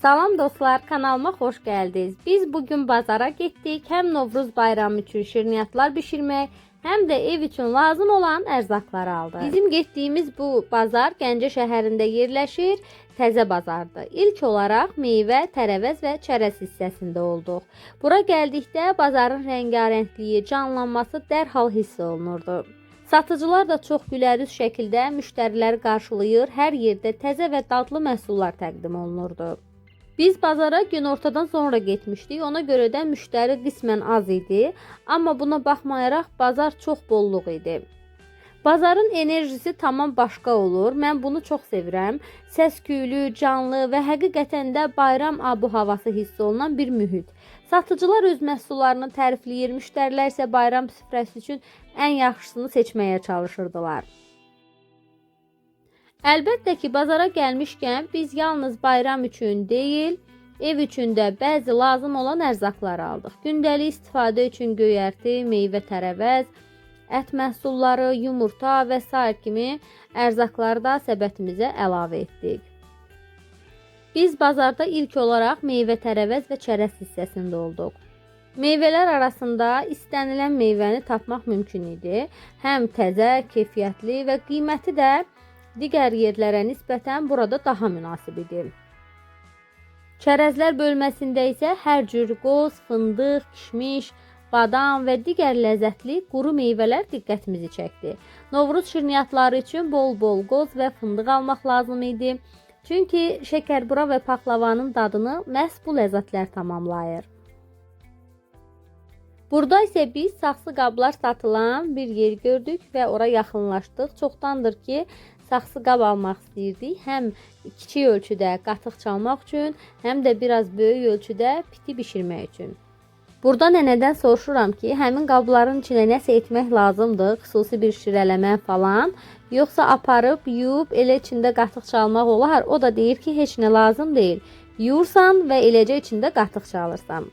Salam dostlar, kanalıma hoş geldiniz. Biz bugün bazara gittik. Hem Novruz bayramı için şirniyyatlar pişirmek, hem de ev için lazım olan ərzaqları aldı. Bizim getdiyimiz bu bazar Gəncə şəhərində yerləşir, təzə bazardır. İlk olaraq meyvə, tərəvəz və çərəz hissəsində olduq. Bura gəldikdə bazarın rəngarəngliyi, canlanması dərhal hiss olunurdu. Satıcılar da çox gülərüz şəkildə müştəriləri qarşılayır, hər yerdə təzə və dadlı məhsullar təqdim olunurdu. Biz bazara günortadan sonra getmişdik. Ona görə də müştəri qismən az idi. Amma buna baxmayaraq bazar çox bolluq idi. Bazarın enerjisi tamam başqa olur. Mən bunu çox sevirəm. Səs-küylü, canlı və həqiqətən də bayram abu-havası hiss olunan bir mühit. Satıcılar öz məhsullarını tərifləyir, müştərilər isə bayram süfrəsi üçün ən yaxşısını seçməyə çalışırdılar. Əlbəttə ki, bazara gəlmişkən biz yalnız bayram üçün deyil, ev üçün də bəzi lazım olan ərzaqlar aldıq. Gündəlik istifadə üçün göyərti, meyvə, tərəvəz, ət məhsulları, yumurta və s. kimi ərzaqları da səbətimizə əlavə etdik. Biz bazarda ilk olaraq meyvə, tərəvəz və çərəz hissəsində olduq. Meyvələr arasında istənilən meyvəni tapmaq mümkün idi. Həm təzə, keyfiyyətli və qiyməti də digər yerlərə nisbətən burada daha münasib idi. Çərəzlər bölməsində isə hər cür qoz, fındıq, kişmiş, badam və digər ləzzətli quru meyvələr diqqətimizi çəkdi. Novruz şirniyyatları üçün bol-bol qoz və fındıq almaq lazım idi. Çünki şəkərbura və paxlavanın dadını məhz bu ləzzətlər tamamlayır. Burada isə biz saxsı qablar satılan bir yer gördük və ora yaxınlaşdıq. Çoxdandır ki, saxsı qab almaq istəyirdik. Həm kiçik ölçüdə qatıq çalmaq üçün, həm də biraz böyük ölçüdə piti bişirmək üçün. Burada nənədən soruşuram ki, həmin qabların içinə nəsə etmək lazımdır, xüsusi bir şirələmə falan, yoxsa aparıb, yuyub, elə içində qatıq çalmaq olar. O da deyir ki, heç nə lazım deyil. Yuyursan və eləcə içində qatıq çalırsan.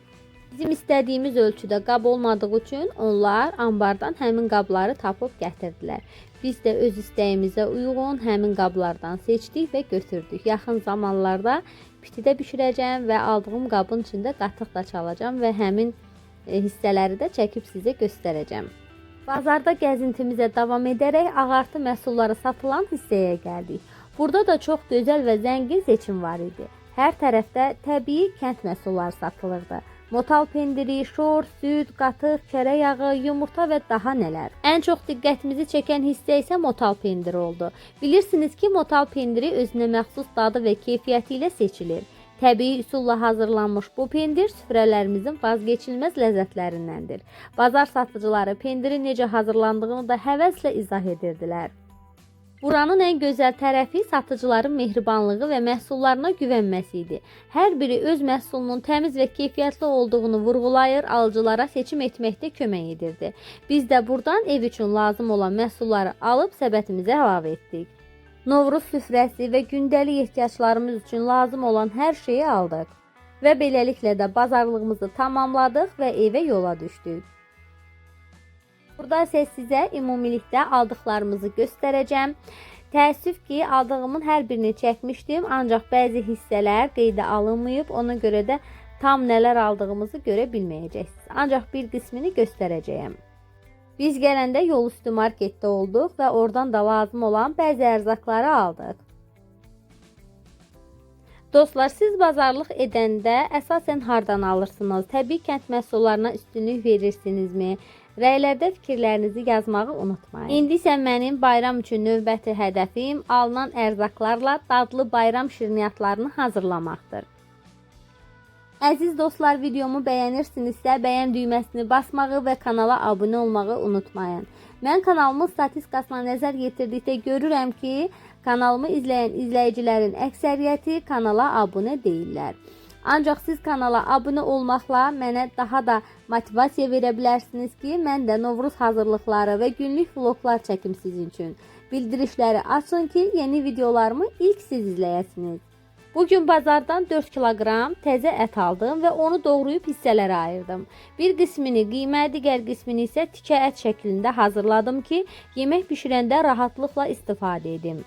Bizim istədiyimiz ölçüdə qab olmadığı üçün onlar ambardan həmin qabları tapıb gətirdilər. Biz də öz istəyimizə uyğun həmin qablardan seçdik və götürdük. Yaxın zamanlarda pitidə bişirəcəm və aldığım qabın içində qatıq da çalacağım və həmin hissələri də çəkib sizə göstərəcəm. Bazarda gəzintimizə davam edərək ağartı məhsulları satılan hissəyə gəldik. Burada da çox gözəl və zəngin seçim var idi. Hər tərəfdə təbii kənd məhsulları satılırdı. Motal pendiri, şor, süd, qatıq, kərə yağı, yumurta və daha nələr. Ən çox diqqətimizi çəkən hissə isə motal pendiri oldu. Bilirsiniz ki, motal pendiri özünə məxsus dadı və keyfiyyəti ilə seçilir. Təbii üsulla hazırlanmış bu pendir süfrələrimizin vazgeçilməz ləzzətlərindəndir. Bazar satıcıları pendirin necə hazırlandığını da həvəslə izah edirdilər. Buranın ən gözəl tərəfi satıcıların mehribanlığı və məhsullarına güvənməsi idi. Hər biri öz məhsulunun təmiz və keyfiyyətli olduğunu vurğulayır, alıcılara seçim etməkdə kömək edirdi. Biz də buradan ev üçün lazım olan məhsulları alıb səbətimizə əlavə etdik. Novruz süfrəsi və gündəlik ehtiyaclarımız üçün lazım olan hər şeyi aldıq. Və beləliklə də bazarlığımızı tamamladıq və evə yola düşdük. Burada isə sizə ümumilikdə aldıqlarımızı göstərəcəm. Təəssüf ki, aldığımın hər birini çəkmişdim, ancaq bəzi hissələr qeydə alınmayıb, ona görə də tam nələr aldığımızı görə bilməyəcəksiniz. Ancaq bir qismini göstərəcəyəm. Biz gələndə yol üstü marketdə olduq və oradan da lazım olan bəzi ərzaqları aldıq. Dostlar, siz bazarlıq edəndə əsasən hardan alırsınız? Təbii kənd məhsullarına üstünlük verirsinizmi? Rəylərdə fikirlərinizi yazmağı unutmayın. İndi isə mənim bayram üçün növbəti hədəfim alınan ərzaqlarla dadlı bayram şirniyyatlarını hazırlamaqdır. Əziz dostlar, videomu bəyənirsinizsə bəyən düyməsini basmağı və kanala abunə olmağı unutmayın. Mən kanalımın statistikasına nəzər yetirdikdə görürəm ki, kanalımı izləyən izləyicilərin əksəriyyəti kanala abunə deyirlər. Ancaq siz kanala abunə olmaqla mənə daha da motivasiya verə bilərsiniz ki, mən də Novruz hazırlıqları və günlük vloglar çəkim sizin üçün. Bildirişləri açın ki, yeni videolarımı ilk siz izləyəsiniz. Bugün bazardan 4 kiloqram təzə ət aldım və onu doğrayıb hissələrə ayırdım. Bir qismini qiymə, digər qismini isə tikə ət şəklində hazırladım ki, yemək bişirəndə rahatlıqla istifadə edim.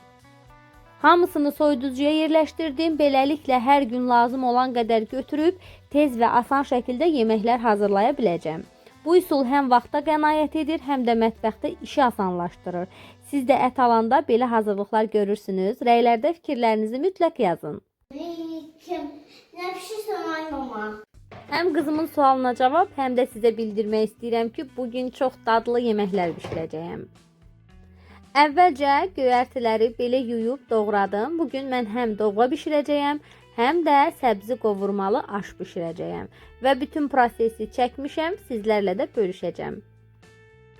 Hamısını soyuducuya yerləşdirdim. Beləliklə hər gün lazım olan qədər götürüb tez və asan şəkildə yeməklər hazırlaya biləcəm. Bu üsul həm vaxta qənaət edir, həm də mətbəxdə işi asanlaşdırır. Siz də ət alanda belə hazırlıqlar görürsünüz. Rəylərdə fikirlərinizi mütləq yazın. Ne pişirsen mama? Həm qızımın sualına cavab, həm də sizə bildirmək istəyirəm ki, bugün çox dadlı yeməklər bişirəcəyəm. Əvvəlcə göyərtiləri belə yuyub doğradım. Bugün mən həm doğra bişirəcəyəm, həm də səbzi qovurmalı aş bişirəcəyəm. Və bütün prosesi çəkmişəm, sizlərlə də bölüşəcəm.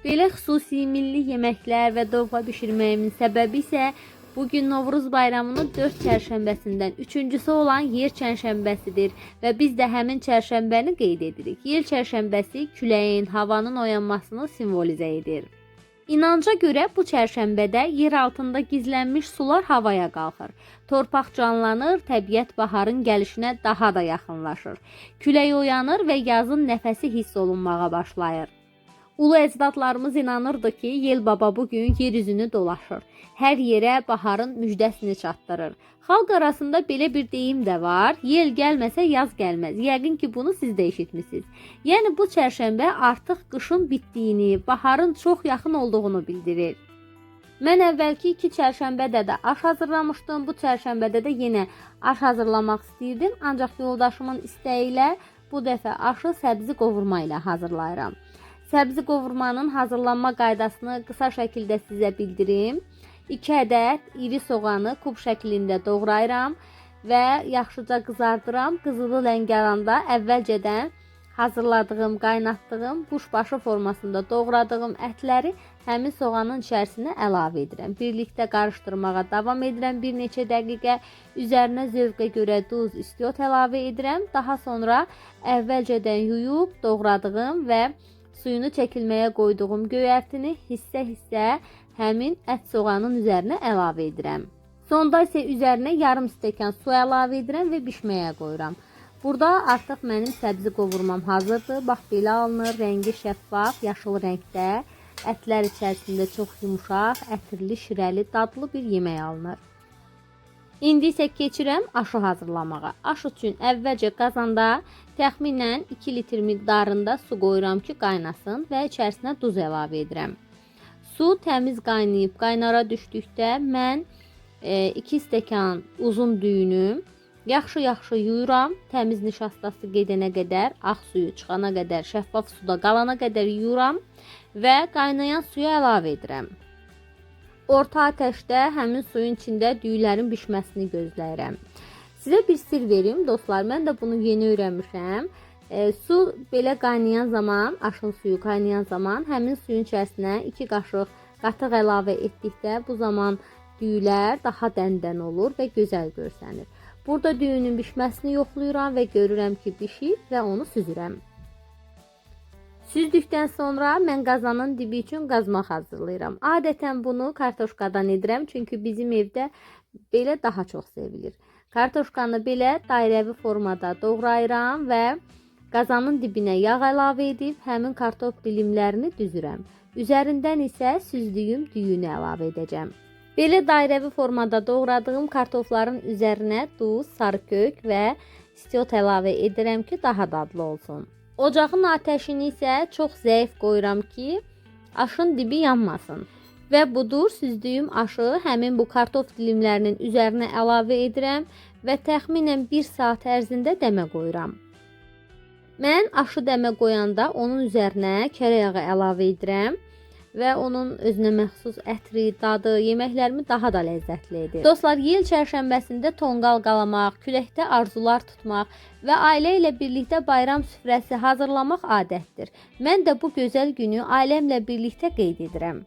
Belə xüsusi milli yeməklər və doğra bişirməyimin səbəbi isə bugün Novruz bayramının 4 çərşənbəsindən 3-cüsü olan yer çərşənbəsidir və biz də həmin çərşənbəni qeyd edirik. Yer çərşənbəsi küləyin, havanın oyanmasını simvolizə edir. İnanca görə bu çərşənbədə yer altında gizlənmiş sular havaya qalxır. Torpaq canlanır, təbiət baharın gəlişinə daha da yaxınlaşır. Külək oyanır və yazın nəfəsi hiss olunmağa başlayır. Ulu əcdadlarımız inanırdı ki, Yel Baba bugün yer üzünü dolaşır. Hər yerə baharın müjdəsini çatdırır. Xalq arasında belə bir deyim də var. Yel gəlməsə yaz gəlməz. Yəqin ki, bunu siz də eşitmisiniz. Yəni bu çərşənbə artıq qışın bitdiyini, baharın çox yaxın olduğunu bildirir. Mən əvvəlki 2 çərşənbədə də aş hazırlamışdım. Bu çərşənbədə də yenə aş hazırlamaq istəyirdim. Ancaq yoldaşımın istəyi ilə bu dəfə aşı səbzi qovurma ilə hazırlayıram. Səbzi qovurmanın hazırlanma qaydasını qısa şəkildə sizə bildirim. 2 ədəd iri soğanı kub şəklində doğrayıram və yaxşıca qızardıram. Qızılı rəng alanda əvvəlcədən hazırladığım, qaynatdığım buşbaşı formasında doğradığım ətləri həmin soğanın içərisinə əlavə edirəm. Birlikdə qarışdırmağa davam edirəm bir neçə dəqiqə. Üzərinə zövqə görə duz, istiot əlavə edirəm. Daha sonra əvvəlcədən yuyub doğradığım və suyunu çəkilməyə qoyduğum göyərtini hissə-hissə həmin ət soğanın üzərinə əlavə edirəm. Sonda isə üzərinə yarım stəkan su əlavə edirəm və bişməyə qoyuram. Burada artıq mənim səbzi qovurmam hazırdır. Bax belə alınır, rəngi şəffaf, yaşıl rəngdə. Ətlər içərisində çox yumşaq, ətirli, şirəli, dadlı bir yemək alınır. İndi isə keçirəm aşı hazırlamağa. Aş üçün əvvəlcə qazanda təxminən 2 litr miqdarında su qoyuram ki, qaynasın və içərisinə duz əlavə edirəm. Su təmiz qaynayıb qaynara düşdükdə mən 2 stəkan uzun düyünü yaxşı yuyuram. Təmiz nişastası gedənə qədər, ağ suyu çıxana qədər, şəffaf suda qalana qədər yuyuram və qaynayan suya əlavə edirəm. Orta ateşdə həmin suyun içində düyülərin bişməsini gözləyirəm. Sizə bir sir verim dostlar, mən də bunu yeni öyrənmişəm. Su belə qaynayan zaman, aşın suyu qaynayan zaman həmin suyun içərisinə 2 qaşıq qatıq əlavə etdikdə bu zaman düyülər daha dəndən olur və gözəl görsənir. Burada düyünün bişməsini yoxlayıram və görürəm ki, bişib və onu süzürəm. Süzdükdən sonra mən qazanın dibi üçün qazmaq hazırlayıram. Adətən bunu kartoşkadan edirəm, çünki bizim evdə belə daha çox sevilir. Kartoşkanı belə dairəvi formada doğrayıram və qazanın dibinə yağ əlavə edib həmin kartof dilimlərini düzürəm. Üzərindən isə süzdüyüm düyünü əlavə edəcəm. Belə dairəvi formada doğradığım kartofların üzərinə duz, sarı kök və istiot əlavə edirəm ki, daha dadlı olsun. Ocağın ateşini isə çox zəif qoyuram ki, aşın dibi yanmasın. Və budur, süzdüyüm aşı həmin bu kartof dilimlərinin üzərinə əlavə edirəm və təxminən 1 saat ərzində dəmə qoyuram. Mən aşı dəmə qoyanda onun üzərinə kərə yağı əlavə edirəm və onun özünə məxsus ətri, dadı, yeməklərimi daha da ləzzətli edir. Dostlar, yel çərşənbəsində tonqal qalamaq, küləkdə arzular tutmaq və ailə ilə birlikdə bayram süfrəsi hazırlamaq adətdir. Mən də bu gözəl günü ailəmlə birlikdə qeyd edirəm.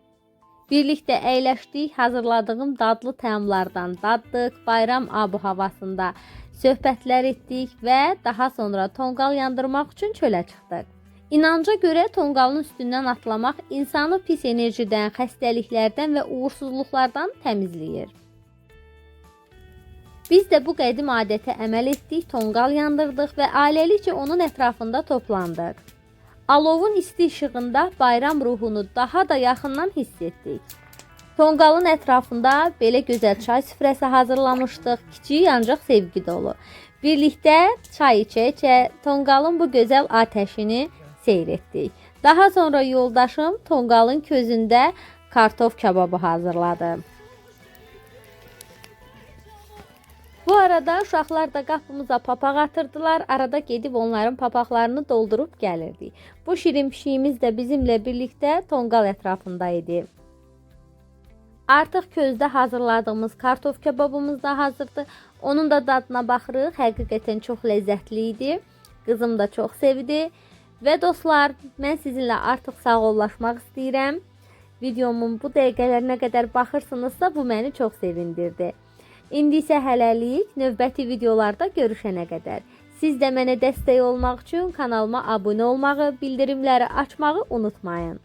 Birlikdə əyləşdik, hazırladığım dadlı təamlardan daddıq, bayram ab-havasında söhbətlər etdik və daha sonra tonqal yandırmaq üçün çölə çıxdıq. İnanca görə tonqalın üstündən atlamaq insanı pis enerjidən, xəstəliklərdən və uğursuzluqlardan təmizləyir. Biz də bu qədim adətə əməl etdik, tonqal yandırdıq və ailəlikcə onun ətrafında toplandıq. Alovun isti işığında bayram ruhunu daha da yaxından hiss etdik. Tonqalın ətrafında belə gözəl çay süfrəsi hazırlamışdıq. Kiçik ancaq sevgi dolu. Birlikdə çay içə-içə tonqalın bu gözəl atəşini seyr etdik. Daha sonra yoldaşım tonqalın közündə kartof kababı hazırladı. Bu arada uşaqlar da qapımıza papaq atırdılar. Arada gedib onların papaqlarını doldurub gəlirdik. Bu şirin pişiyimiz də bizimlə birlikdə tonqal ətrafında idi. Artıq közdə hazırladığımız kartof kababımız da hazırdır. Onun da dadına baxırıq. Həqiqətən çox ləzzətli idi. Qızım da çox sevdi. Və dostlar, mən sizinlə artıq sağollaşmaq istəyirəm. Videomun bu dəqiqələrinə qədər baxırsınızsa, bu məni çox sevindirdi. İndi isə hələlik, növbəti videolarda görüşənə qədər. Siz də mənə dəstək olmaq üçün kanalıma abunə olmağı, bildirimləri açmağı unutmayın.